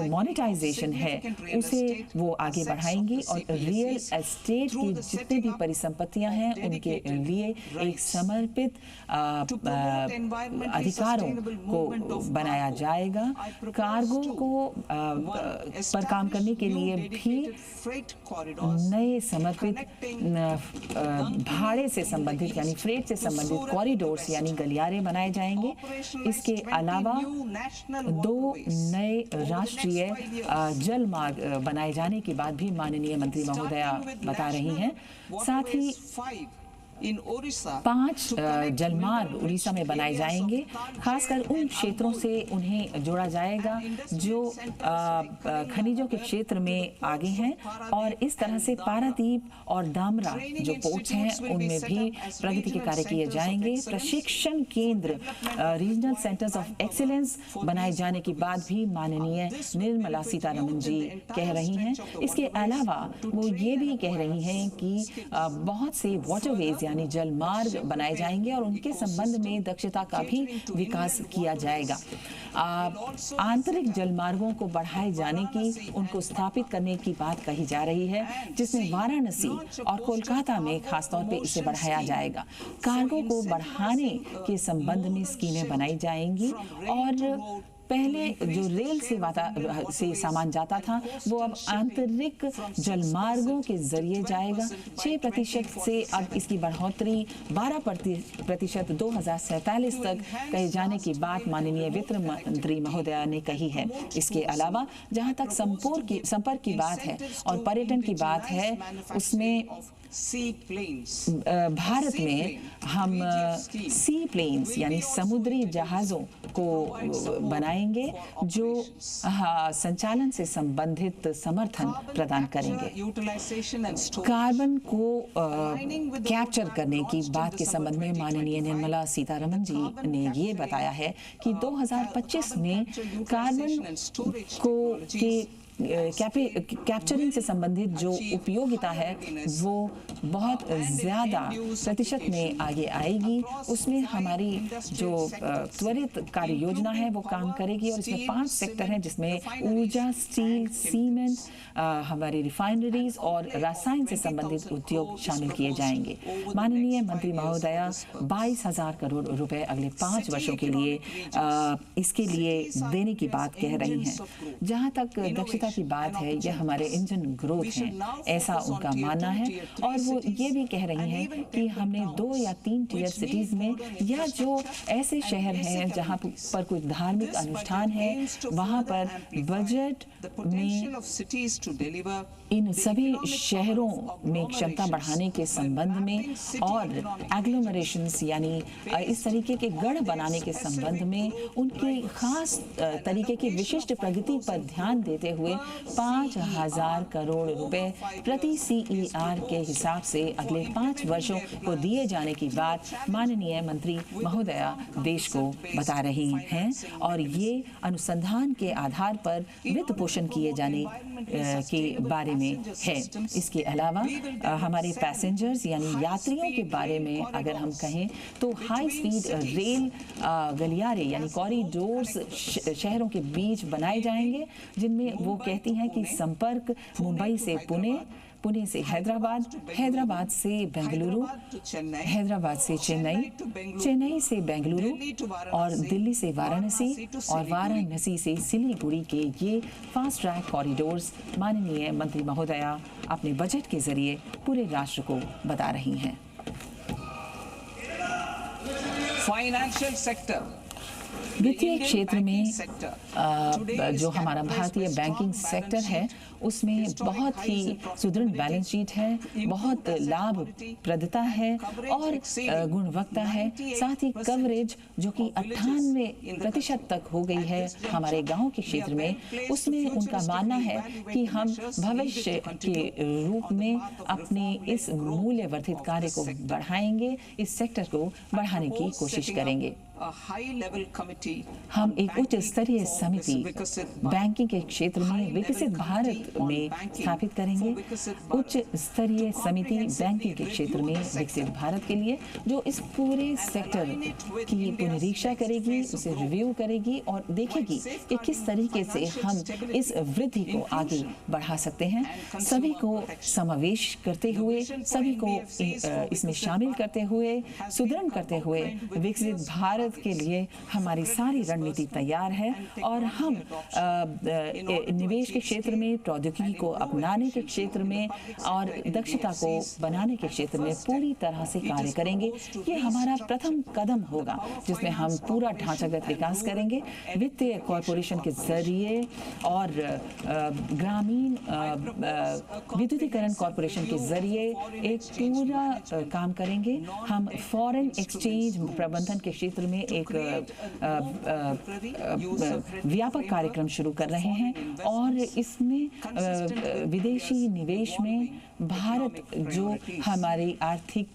Monetization है उसे वो आगे बढ़ाएंगी और रियल एस्टेट की जितनी भी परिसंपत्तियां हैं उनके लिए एक समर्पित अधिकारों को बनाया जाएगा। कार्गो को पर काम करने के लिए भी नए समर्पित भाड़े से संबंधित यानी फ्रेट से संबंधित कॉरिडोर्स यानी गलियारे बनाए जाएंगे। इसके अलावा 2 नए राष्ट्रीय जल मार्ग बनाए जाने की बात भी माननीय मंत्री महोदया बता रही हैं। साथ ही 5 जलमार्ग उड़ीसा में बनाए जाएंगे। खासकर उन क्षेत्रों से उन्हें जोड़ा जाएगा जो खनिजों के क्षेत्र में आगे हैं और इस तरह से पारादीप और दामरा जो पोर्ट्स हैं उनमें भी प्रगति के कार्य किए जाएंगे। प्रशिक्षण केंद्र रीजनल सेंटर्स ऑफ एक्सीलेंस बनाए जाने की बात भी माननीय निर्मला सीतारमण जी कह रही हैं। इसके अलावा वो ये भी कह रही हैं कि बहुत से वाटरवेज यानी जल मार्ग बनाए जाएंगे और उनके संबंध में दक्षता का भी विकास किया जाएगा। आंतरिक जल मार्गों को बढ़ाए जाने की उनको स्थापित करने की बात कही जा रही है, जिसमें वाराणसी और कोलकाता में खासतौर पे इसे बढ़ाया जाएगा। कार्गो को बढ़ाने के संबंध में स्कीमें बनाई जाएंगी और पहले जो रेल से सामान जाता था वो अब आंतरिक जलमार्गों के जरिए जाएगा। 6% से अब इसकी बढ़ोतरी 12% 2047 तक कहे जाने की बात माननीय वित्त मंत्री महोदया ने कही है। इसके अलावा जहां तक संपर्क की बात है और पर्यटन की बात है, उसमें भारत में हम सी प्लेन्स यानी समुद्री जहाज़ों को बनाएंगे जो संचालन से संबंधित समर्थन प्रदान करेंगे। कार्बन को कैप्चर करने की बात के संबंध में माननीय निर्मला सीतारमण जी ने ये बताया है कि 2025 में कार्बन को कैप्चरिंग से संबंधित जो उपयोगिता है वो बहुत ज़्यादा प्रतिशत में आगे आएगी। उसमें हमारी जो त्वरित कार्य योजना है वो काम करेगी और इसमें 5 सेक्टर हैं जिसमें ऊर्जा, स्टील, सीमेंट, हमारी रिफाइनरीज और रसायन से संबंधित उद्योग शामिल किए जाएंगे। माननीय मंत्री महोदया 22,000 करोड़ रुपए अगले 5 वर्षों के लिए इसके लिए देने की बात कह रही हैं। जहां तक दक्षता की बात है, यह हमारे इंजन ग्रोथ है, ऐसा उनका मानना है। और वो ये भी कह रही हैं कि हमने 2 या 3 टियर सिटीज में या जो ऐसे शहर हैं जहां पर कुछ धार्मिक अनुष्ठान है वहां पर बजट में इन सभी शहरों में क्षमता बढ़ाने के संबंध में और एग्लोमरेशंस यानी इस तरीके के गढ़ बनाने के संबंध में उनकी खास तरीके की विशिष्ट प्रगति पर ध्यान देते हुए 5,000 करोड़ रुपए प्रति CER के हिसाब से अगले 5 वर्षों को दिए जाने की बात माननीय मंत्री महोदया देश को बता रही हैं और ये अनुसंधान के आधार पर वित्त पोषण किए जाने के बारे में है। इसके अलावा हमारे पैसेंजर्स यानी यात्रियों के बारे में अगर हम कहें तो हाई स्पीड रेल गलियारे यानी कॉरिडोर्स शहरों के बीच बनाए जाएंगे, जिनमें वो कहती हैं कि संपर्क मुंबई से पुणे, पुणे से हैदराबाद, हैदराबाद से बेंगलुरु, हैदराबाद से चेन्नई, चेन्नई से बेंगलुरु और दिल्ली से वाराणसी और वाराणसी से सिलीगुड़ी के ये फास्ट ट्रैक कॉरिडोर्स माननीय मंत्री महोदया अपने बजट के जरिए पूरे राष्ट्र को बता रही हैं। फाइनेंशियल सेक्टर, वित्तीय क्षेत्र में जो हमारा भारतीय बैंकिंग सेक्टर है उसमें बहुत ही सुदृढ़ बैलेंस शीट है, बहुत लाभप्रदता है और गुणवत्ता है। साथ ही कवरेज जो कि 98% तक हो गई है हमारे गांव के क्षेत्र में, उसमें उनका मानना है कि हम भविष्य के रूप में अपने इस मूल्यवर्धित कार्य को बढ़ाएंगे, इस सेक्टर को बढ़ाने की कोशिश करेंगे। a high-level committee हम on एक उच्च banking स्तरीय for समिति विकसित भारत। बैंकिंग के क्षेत्र में High-level विकसित भारत committee on में banking स्थापित करेंगे। for विकसित भारत। उच्च स्तरीय To समिति comprehensively बैंकिंग के क्षेत्र में review the विकसित sector भारत के लिए जो इस पूरे सेक्टर align it with की India's पुनरीक्षा next करेगी, phase of उसे growth, रिव्यू करेगी और देखेगी कि किस तरीके से हम इस वृद्धि को आगे बढ़ा सकते हैं। सभी को समावेश करते हुए, सभी को इसमें शामिल करते हुए, सुदृढ़ करते हुए विकसित भारत के लिए हमारी सारी रणनीति तैयार है और हम निवेश के क्षेत्र में, प्रौद्योगिकी को अपनाने के क्षेत्र में और दक्षता को बनाने के क्षेत्र में पूरी तरह से कार्य करेंगे। ये हमारा प्रथम कदम होगा जिसमें हम पूरा ढांचागत विकास करेंगे वित्तीय कॉरपोरेशन के जरिए और ग्रामीण विद्युतीकरण कॉरपोरेशन के जरिए एक पूरा काम करेंगे। हम फॉरेन एक्सचेंज प्रबंधन के क्षेत्र में एक व्यापक कार्यक्रम शुरू कर रहे हैं और इसमें विदेशी निवेश में भारत जो हमारी आर्थिक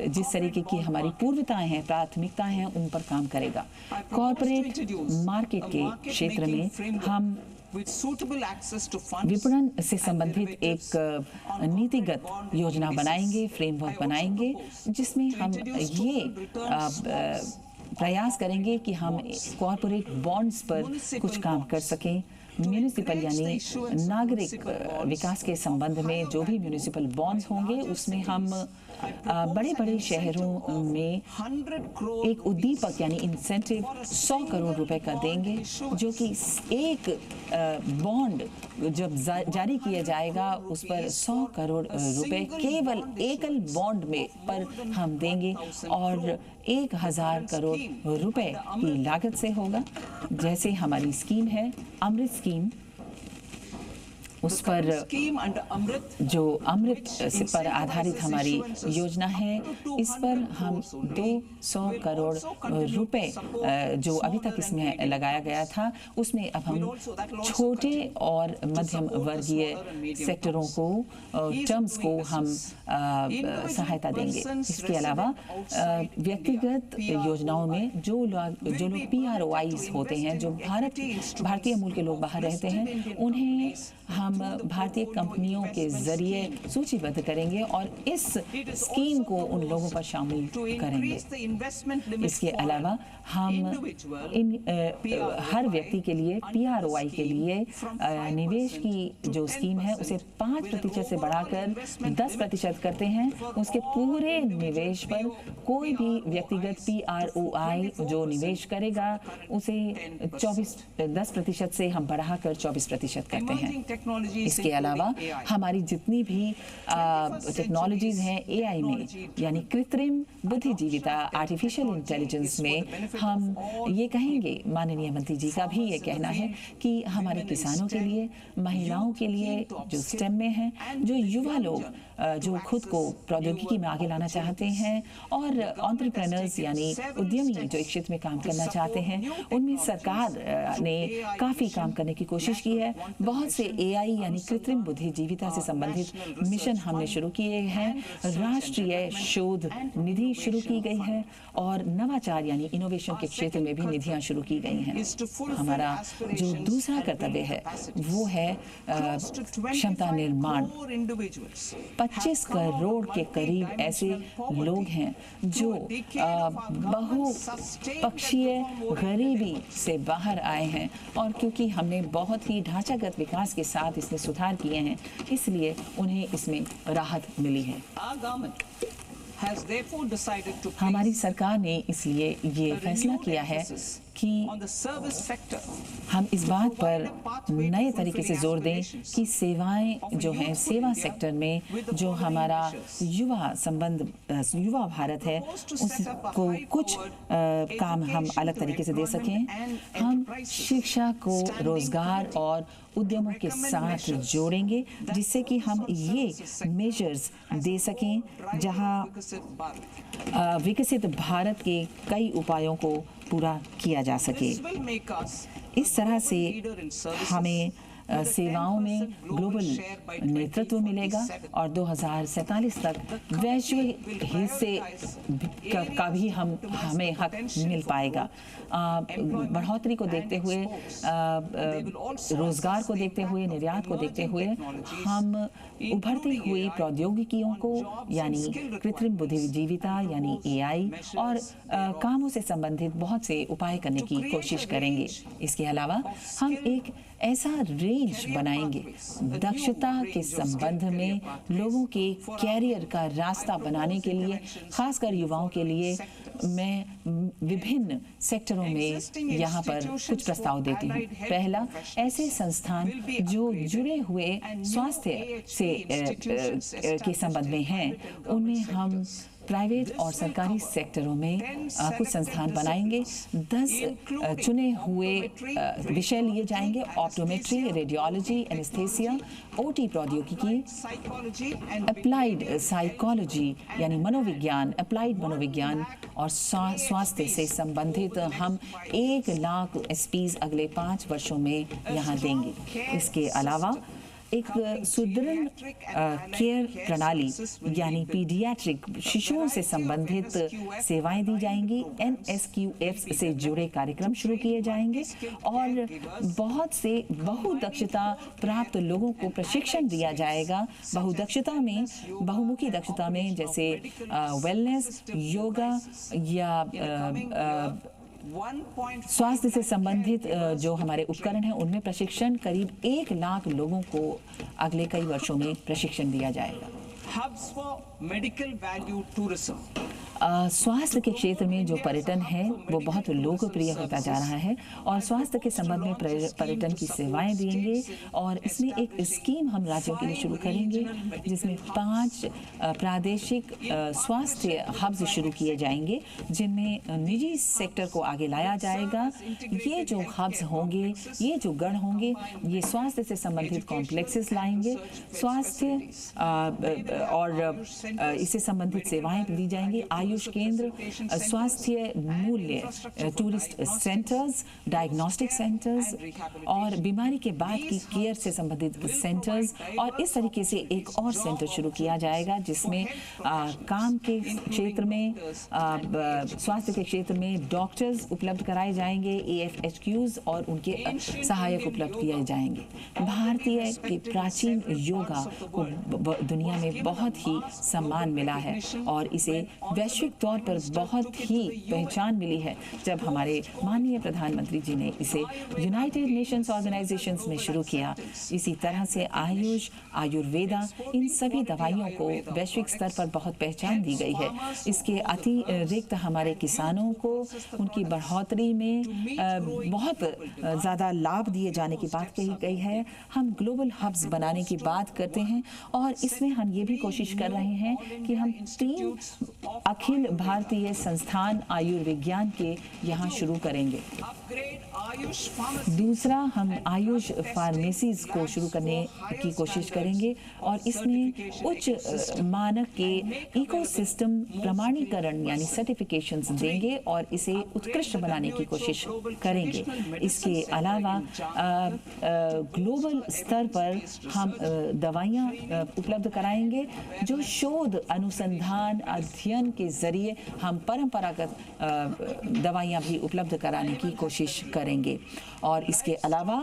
जिस तरीके की हमारी पूर्वताएं हैं, प्राथमिकताएं हैं, उन पर काम करेगा। कॉर्पोरेट मार्केट के क्षेत्र में हम विपणन से संबंधित एक नीतिगत योजना बनाएंगे, फ्रेमवर्क बनाएंगे जिसमें हम ये प्रयास करेंगे कि हम कॉर्पोरेट बॉन्ड्स पर कुछ काम कर सकें। म्यूनिसिपल यानी नागरिक विकास के संबंध में जो भी म्यूनिसिपल बॉन्ड्स होंगे उसमें हम बड़े बड़े शहरों में एक उद्दीपक यानी इंसेंटिव 100 करोड़ रुपए का देंगे जो कि एक बॉन्ड जब जारी किया जाएगा उस पर 100 करोड़ रुपए केवल एकल बॉन्ड में पर हम देंगे और 1000 करोड़ रुपए की लागत से होगा। जैसे हमारी स्कीम है अमृत स्कीम, उस पर जो अमृत पर आधारित हमारी योजना है, इस पर हम 200 करोड़ रुपए जो अभी तक इसमें लगाया गया था उसमें अब हम छोटे और मध्यम वर्गीय सेक्टरों को टर्म्स को हम सहायता देंगे। इसके अलावा व्यक्तिगत योजनाओं में जो लोग PROIs होते हैं, जो भारतीय मूल के लोग बाहर रहते हैं, उन्हें हम भारतीय कंपनियों के जरिए सूचीबद्ध करेंगे और इस स्कीम को उन लोगों पर शामिल करेंगे। इसके अलावा हम हर व्यक्ति के लिए PROI के लिए निवेश की जो स्कीम है उसे 5% से बढ़ाकर 10% करते हैं। उसके पूरे निवेश पर कोई भी व्यक्तिगत PROI जो निवेश करेगा उसे 10% से हम बढ़ाकर 24% करते हैं। इसके अलावा हमारी जितनी भी टेक्नोलॉजीज हैं AI में यानी कृत्रिम बुद्धिजीविता आर्टिफिशियल इंटेलिजेंस में हम ये कहेंगे, माननीय मंत्री जी का भी ये कहना है कि हमारे किसानों के लिए, महिलाओं के लिए जो स्टेम में हैं, जो युवा लोग जो खुद को प्रौद्योगिकी में आगे लाना चाहते हैं और एंटरप्रेन्योर्स यानी उद्यमी जो एक क्षेत्र में काम करना चाहते हैं, उनमें सरकार ने काफ़ी काम करने की कोशिश की है। बहुत से AI यानी कृत्रिम बुद्धिजीविता से संबंधित मिशन हमने शुरू किए हैं। राष्ट्रीय शोध निधि शुरू की गई है और नवाचार यानी इनोवेशन के क्षेत्र में भी निधियां शुरू की गई हैं। हमारा जो दूसरा कर्तव्य है वो है क्षमता निर्माण। 25 करोड़ के करीब ऐसे लोग हैं जो बहुपक्षीय गरीबी से बाहर आए हैं और क्योंकि हमने बहुत ही ढांचागत विकास के साथ इसमें सुधार किए हैं इसलिए उन्हें इसमें राहत मिली है। हमारी सरकार ने इसलिए ये फैसला किया है कि हम इस बात पर नए तरीके से जोर दें कि सेवाएं जो हैं, सेवा सेक्टर में जो हमारा युवा भारत है उसको कुछ काम हम अलग तरीके से दे सकें। हम शिक्षा को रोजगार और उद्यमों के साथ जोड़ेंगे जिससे कि हम ये मेजर्स दे सकें जहां विकसित भारत के कई उपायों को पूरा किया जा सके। इस तरह से हमें सेवाओं में ग्लोबल नेतृत्व मिलेगा और 2047 तक वैश्विक हिस्से का भी हमें हक मिल पाएगा। बढ़ोतरी को देखते हुए, रोजगार को देखते हुए, निर्यात को देखते हुए हम उभरती हुई प्रौद्योगिकियों को यानी कृत्रिम बुद्धिजीविता यानी AI और कामों से संबंधित बहुत से उपाय करने की कोशिश करेंगे। इसके अलावा हम एक ऐसा रेंज बनाएंगे दक्षता के संबंध में लोगों के कैरियर का रास्ता बनाने के लिए, खासकर युवाओं के लिए मैं विभिन्न सेक्टरों में यहाँ पर कुछ प्रस्ताव देती हूँ। पहला, ऐसे संस्थान जो जुड़े हुए स्वास्थ्य से के संबंध में हैं, उनमें हम प्राइवेट और सरकारी सेक्टरों में कुछ संस्थान बनाएंगे। 10 चुने हुए विषय लिए जाएंगे: ऑप्टोमेट्री, रेडियोलॉजी, एनेस्थेसिया, OT प्रौद्योगिकी, अप्लाइड साइकोलॉजी यानी मनोविज्ञान, अप्लाइड मनोविज्ञान और स्वास्थ्य से संबंधित हम 1 लाख SPs अगले 5 वर्षों में यहाँ देंगे। इसके अलावा एक सुदृढ़ केयर प्रणाली यानी पीडियाट्रिक शिशुओं से संबंधित सेवाएं दी जाएंगी। NSQFs से जुड़े कार्यक्रम शुरू किए जाएंगे और बहुत से बहुदक्षता प्राप्त लोगों को प्रशिक्षण दिया जाएगा। बहुमुखी दक्षता में जैसे वेलनेस, योगा या स्वास्थ्य से संबंधित जो हमारे उपकरण हैं उनमें प्रशिक्षण करीब 1 लाख लोगों को अगले कई वर्षों में प्रशिक्षण दिया जाएगा। Hubs for medical value tourism. स्वास्थ्य के क्षेत्र में जो पर्यटन है वो बहुत लोकप्रिय होता जा रहा है और स्वास्थ्य के संबंध में पर्यटन की सेवाएं देंगे और इसमें एक स्कीम हम राज्यों के लिए शुरू करेंगे जिसमें 5 प्रादेशिक स्वास्थ्य हब्स शुरू किए जाएंगे जिनमें निजी सेक्टर को आगे लाया जाएगा। ये जो हब्स होंगे, ये जो गढ़ होंगे, ये स्वास्थ्य से संबंधित कॉम्प्लेक्सेस लाएंगे, स्वास्थ्य और इससे संबंधित सेवाएं दी जाएंगी। आयुष केंद्र, स्वास्थ्य मूल्य, टूरिस्ट सेंटर्स, डायग्नोस्टिक सेंटर्स और बीमारी के बाद की केयर से संबंधित सेंटर्स, और इस तरीके से एक और सेंटर शुरू किया जाएगा जिसमें काम के क्षेत्र में, स्वास्थ्य के क्षेत्र में डॉक्टर्स उपलब्ध कराए जाएंगे, AFHQs और उनके सहायक उपलब्ध किए जाएंगे। भारतीय के प्राचीन योगा को दुनिया में बहुत ही सम्मान मिला है और इसे वैश्विक तौर पर बहुत ही पहचान मिली है जब हमारे माननीय प्रधानमंत्री जी ने इसे यूनाइटेड नेशंस ऑर्गेनाइजेशंस में शुरू किया। इसी तरह से आयुष, आयुर्वेदा, इन सभी दवाइयों को वैश्विक स्तर पर बहुत पहचान दी गई है। इसके अतिरिक्त हमारे किसानों को उनकी बढ़ोतरी में बहुत ज़्यादा लाभ दिए जाने की बात कही गई है। हम ग्लोबल हब्स बनाने की बात करते हैं और इसमें हम ये भी कोशिश कर रहे हैं कि हम 3 अखिल भारतीय संस्थान आयुर्विज्ञान के यहाँ शुरू करेंगे। दूसरा, हम आयुष फार्मेसीज को शुरू करने की कोशिश करेंगे और इसमें उच्च मानक के इकोसिस्टम प्रमाणीकरण यानी सर्टिफिकेशंस देंगे और इसे उत्कृष्ट बनाने की कोशिश करेंगे। इसके अलावा ग्लोबल स्तर पर हम दवाइयाँ उपलब्ध कराएंगे जो शोध, अनुसंधान, अध्ययन के जरिए हम परंपरागत दवाइयाँ भी उपलब्ध कराने की कोशिश करेंगे। और इसके अलावा